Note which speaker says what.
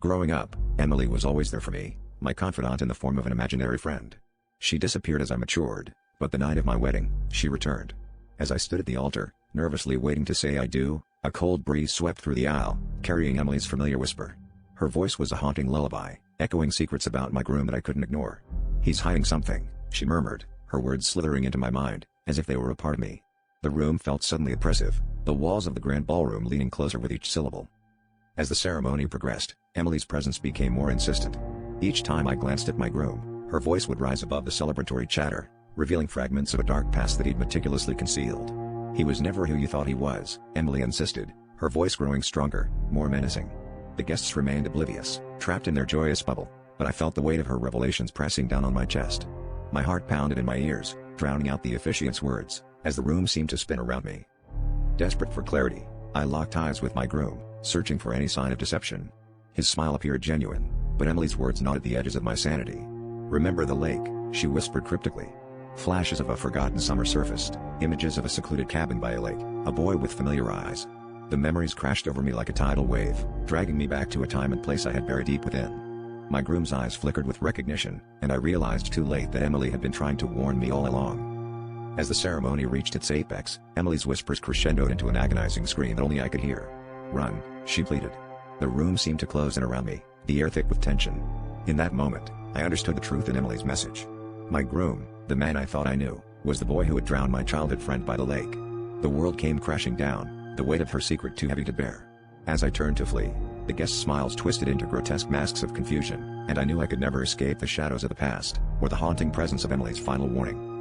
Speaker 1: Growing up, Emily was always there for me, my confidant in the form of an imaginary friend. She disappeared as I matured, but the night of my wedding, she returned. As I stood at the altar, nervously waiting to say I do, a cold breeze swept through the aisle, carrying Emily's familiar whisper. Her voice was a haunting lullaby, echoing secrets about my groom that I couldn't ignore. "He's hiding something," she murmured, her words slithering into my mind, as if they were a part of me. The room felt suddenly oppressive, the walls of the grand ballroom leaning closer with each syllable. As the ceremony progressed, Emily's presence became more insistent. Each time I glanced at my groom, her voice would rise above the celebratory chatter, revealing fragments of a dark past that he'd meticulously concealed. "He was never who you thought he was," Emily insisted, her voice growing stronger, more menacing. The guests remained oblivious, trapped in their joyous bubble, but I felt the weight of her revelations pressing down on my chest. My heart pounded in my ears, drowning out the officiant's words, as the room seemed to spin around me. Desperate for clarity, I locked eyes with my groom, searching for any sign of deception. His smile appeared genuine, but Emily's words gnawed at the edges of my sanity. "Remember the lake," she whispered cryptically. Flashes of a forgotten summer surfaced, images of a secluded cabin by a lake, a boy with familiar eyes. The memories crashed over me like a tidal wave, dragging me back to a time and place I had buried deep within. My groom's eyes flickered with recognition, and I realized too late that Emily had been trying to warn me all along. As the ceremony reached its apex, Emily's whispers crescendoed into an agonizing scream that only I could hear. "Run," she pleaded. The room seemed to close in around me, the air thick with tension. In that moment, I understood the truth in Emily's message. My groom, the man I thought I knew, was the boy who had drowned my childhood friend by the lake. The world came crashing down, the weight of her secret too heavy to bear. As I turned to flee, the guests' smiles twisted into grotesque masks of confusion, and I knew I could never escape the shadows of the past, or the haunting presence of Emily's final warning.